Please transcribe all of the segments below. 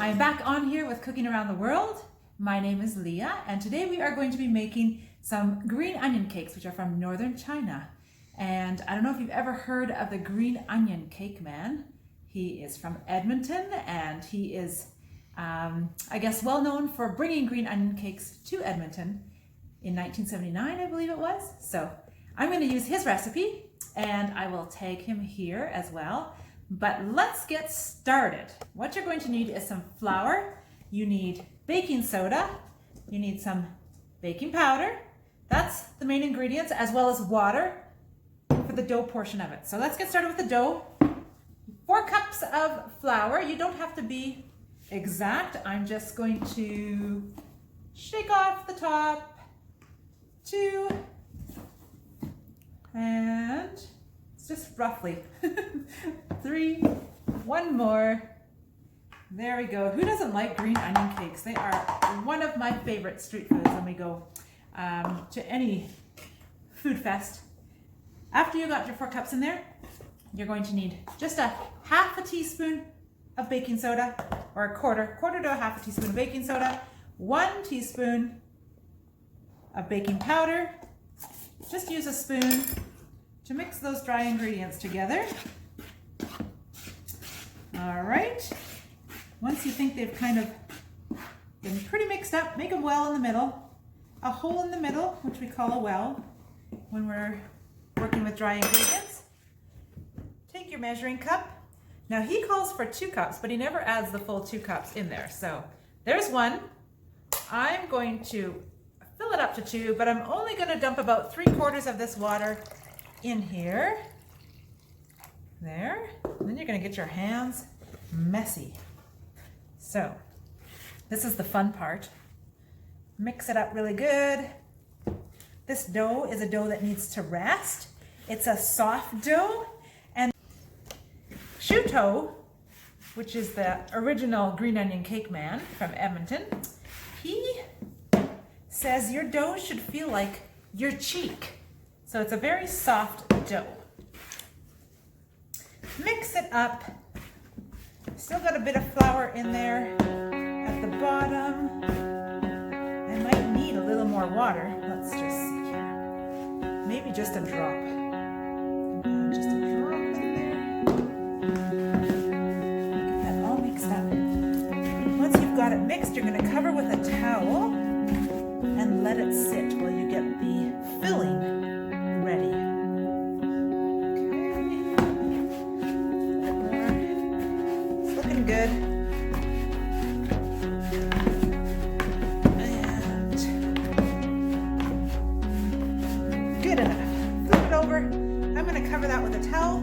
I'm back on here with Cooking Around the World. My name is Leah, and today we are going to be making some green onion cakes, which are from northern China. And I don't know if you've ever heard of the Green Onion Cake Man. He is from Edmonton, and he is, I guess, well known for bringing green onion cakes to Edmonton in 1979, I believe it was. So I'm going to use his recipe, and I will tag him here as well. But let's get started. What you're going to need is some flour. You need baking soda. You need some baking powder. That's the main ingredients, as well as water for the dough portion of it. So let's get started with the dough. 4 cups of flour. You don't have to be exact. I'm just going to shake off the top. 2 and it's just roughly 3, 1 more. There we go. Who doesn't like green onion cakes? They are one of my favorite street foods when we go to any food fest. After you got your 4 cups in there, you're going to need just a half a teaspoon of baking soda, or a quarter to a half a teaspoon of baking soda, 1 teaspoon of baking powder. Just use a spoon to mix those dry ingredients together. All right. Once you think they've kind of been pretty mixed up, make a well in the middle, a hole in the middle, which we call a well when we're working with dry ingredients. Take your measuring cup. Now he calls for 2 cups, but he never adds the full 2 cups in there. So there's 1. I'm going to fill it up to 2, but I'm only going to dump about 3/4 of this water in here. There. And then you're going to get your hands messy. So this is the fun part. Mix it up really good. This dough is a dough that needs to rest. It's a soft dough. And Shuto, which is the original Green Onion Cake Man from Edmonton, he says your dough should feel like your cheek. So it's a very soft dough. Mix it up. Still got a bit of flour in there at the bottom. I might need a little more water. Let's just see here. Maybe just a drop. Just a drop in there. Get that all mixed up. Once you've got it mixed, you're going to cover with a towel and let it sit while you get the filling ready. Okay. It's looking good. And good enough. Flip it over. I'm going to cover that with a towel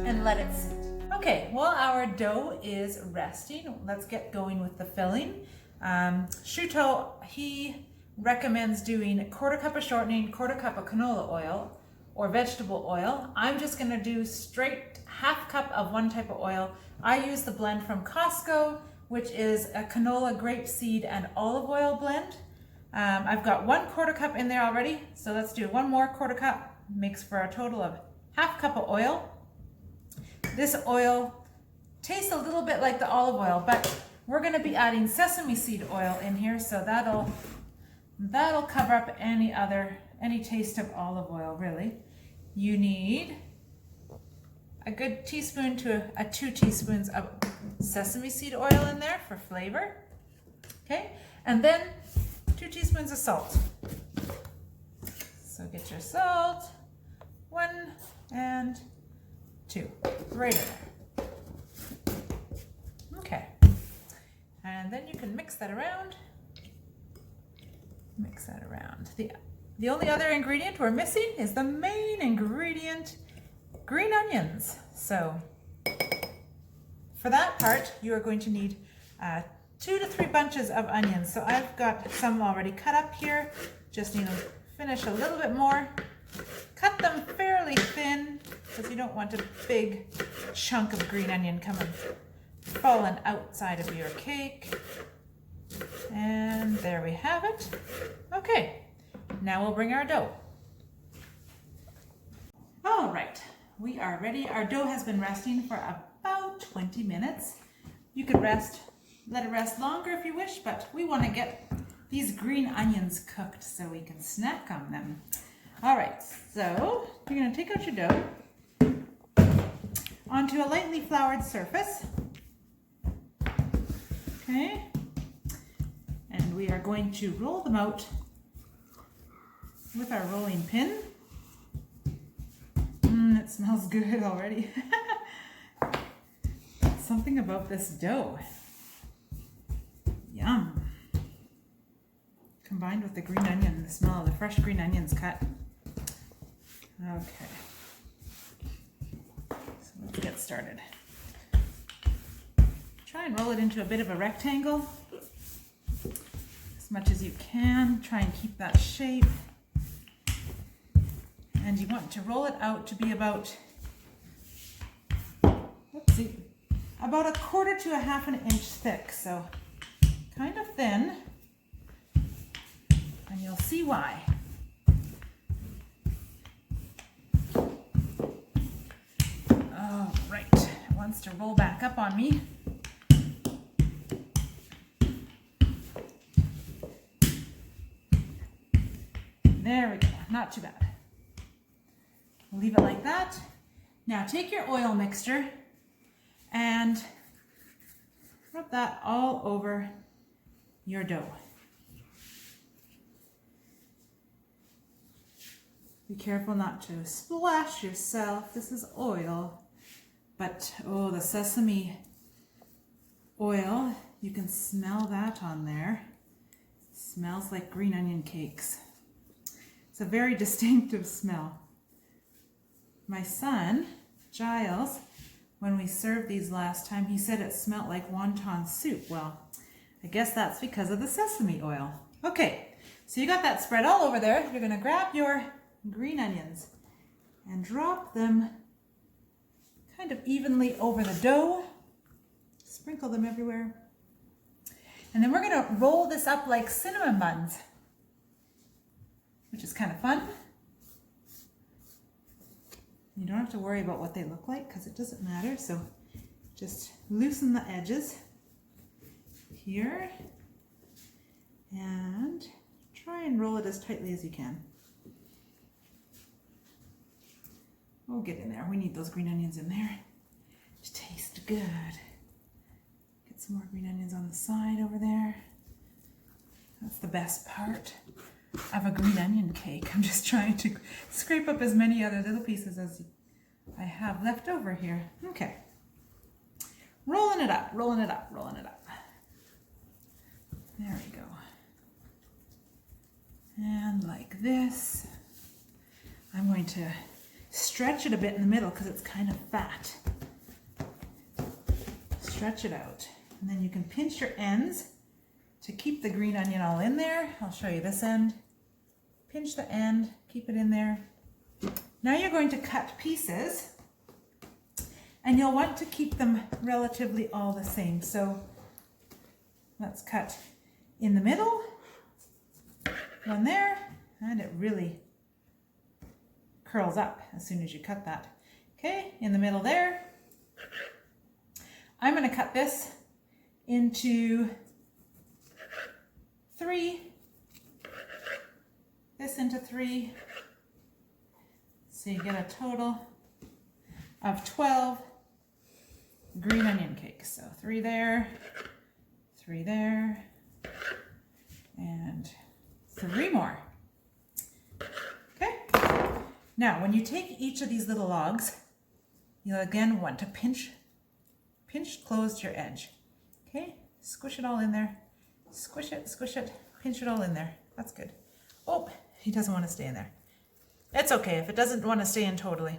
and let it sit. Okay, while our dough is resting, let's get going with the filling. Shuto, he recommends doing 1/4 cup of shortening, 1/4 cup of canola oil or vegetable oil. I'm just going to do straight 1/2 cup of one type of oil. I use the blend from Costco, which is a canola, grapeseed, and olive oil blend. I've got 1/4 cup in there already, so let's do 1 more 1/4 cup. Makes for a total of 1/2 cup of oil. This oil tastes a little bit like the olive oil, but we're going to be adding sesame seed oil in here, so that'll cover up any taste of olive oil, really. You need a good teaspoon to 2 teaspoons of sesame seed oil in there for flavor. Okay, and then 2 teaspoons of salt. So get your salt, 1 and 2, right in there. Okay, and then you can mix that around. Mix that around. The only other ingredient we're missing is the main ingredient, green onions. So for that part, you are going to need 2 to 3 bunches of onions. So I've got some already cut up here. Just need to finish a little bit more. Cut them fairly thin because you don't want a big chunk of green onion coming falling outside of your cake. And there we have it. Okay, now we'll bring our dough. All right, we are ready. Our dough has been resting for about 20 minutes. You could rest let it rest longer if you wish, but we want to get these green onions cooked so we can snack on them. All right, so you're going to take out your dough onto a lightly floured surface. Okay, and we are going to roll them out with our rolling pin. It smells good already. Something about this dough. Yum. Combined with the green onion, the smell of the fresh green onions cut. Okay. So let's get started. Try and roll it into a bit of a rectangle as much as you can. Try and keep that shape. And you want to roll it out to be about, about 1/4 to 1/2 inch thick. So kind of thin, and you'll see why. All right, it wants to roll back up on me. There we go, not too bad. We'll leave it like that. Now take your oil mixture and rub that all over your dough. Be careful not to splash yourself. This is oil, but oh, the sesame oil, you can smell that on there. It smells like green onion cakes. It's a very distinctive smell. My son, Giles, when we served these last time, he said it smelled like wonton soup. Well, I guess that's because of the sesame oil. Okay, so you got that spread all over there. You're gonna grab your green onions and drop them kind of evenly over the dough. Sprinkle them everywhere. And then we're gonna roll this up like cinnamon buns, which is kind of fun. You don't have to worry about what they look like because it doesn't matter. So just loosen the edges here and try and roll it as tightly as you can. Oh, get in there. We need those green onions in there to taste good. Get some more green onions on the side over there. That's the best part of a green onion cake. I'm just trying to scrape up as many other little pieces as I have left over here. Okay. Rolling it up, rolling it up, rolling it up. There we go. And like this. I'm going to stretch it a bit in the middle because it's kind of fat. Stretch it out. And then you can pinch your ends to keep the green onion all in there. I'll show you this end. Pinch the end, keep it in there. Now you're going to cut pieces, and you'll want to keep them relatively all the same. So let's cut in the middle, one there, and it really curls up as soon as you cut that. Okay, in the middle there. I'm going to cut this into 3, this into 3, so you get a total of 12 green onion cakes. So 3 there, 3 there, and 3 more. Okay, now when you take each of these little logs, you'll again want to pinch close your edge. Okay, squish it all in there. Squish it, pinch it all in there. That's good. Oh, he doesn't want to stay in there. It's okay if it doesn't want to stay in totally.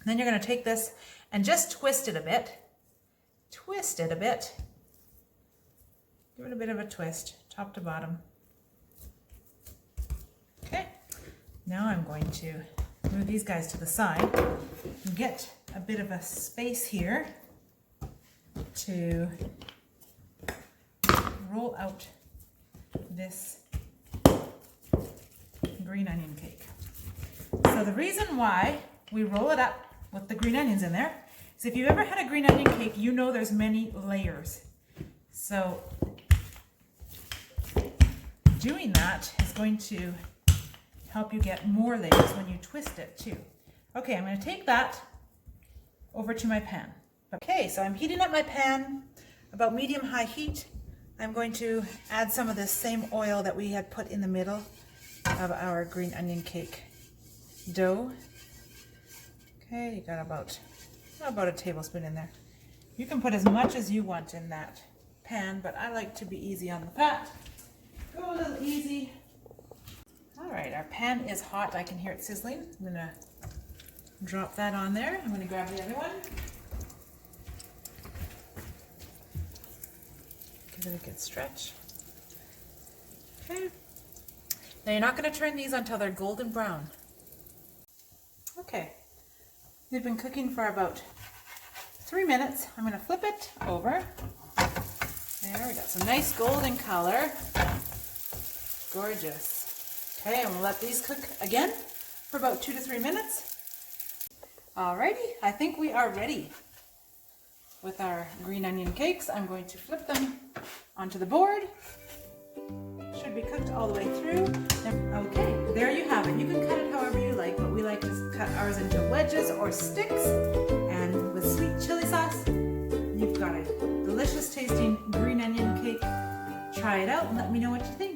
Then you're going to take this and just twist it a bit. Twist it a bit. Give it a bit of a twist, top to bottom. Okay, now I'm going to move these guys to the side and get a bit of a space here to roll out this green onion cake. So the reason why we roll it up with the green onions in there is if you've ever had a green onion cake, you know there's many layers. So doing that is going to help you get more layers when you twist it too. Okay, I'm going to take that over to my pan. Okay, so I'm heating up my pan about medium-high heat. I'm going to add some of this same oil that we had put in the middle of our green onion cake dough. Okay, you got about a tablespoon in there. You can put as much as you want in that pan, but I like to be easy on the pat. Go a little easy. All right, our pan is hot. I can hear it sizzling. I'm gonna drop that on there. I'm gonna grab the other one. Give it a good stretch. Okay. Now you're not gonna turn these until they're golden brown. Okay. They've been cooking for about 3 minutes. I'm gonna flip it over. There, we got some nice golden color. Gorgeous. Okay, and we'll let these cook again for about 2 to 3 minutes. Alrighty, I think we are ready with our green onion cakes. I'm going to flip them onto the board. Should be cooked all the way through. Okay, there you have it. You can cut it however you like, but we like to cut ours into wedges or sticks. And with sweet chili sauce, you've got a delicious tasting green onion cake. Try it out and let me know what you think.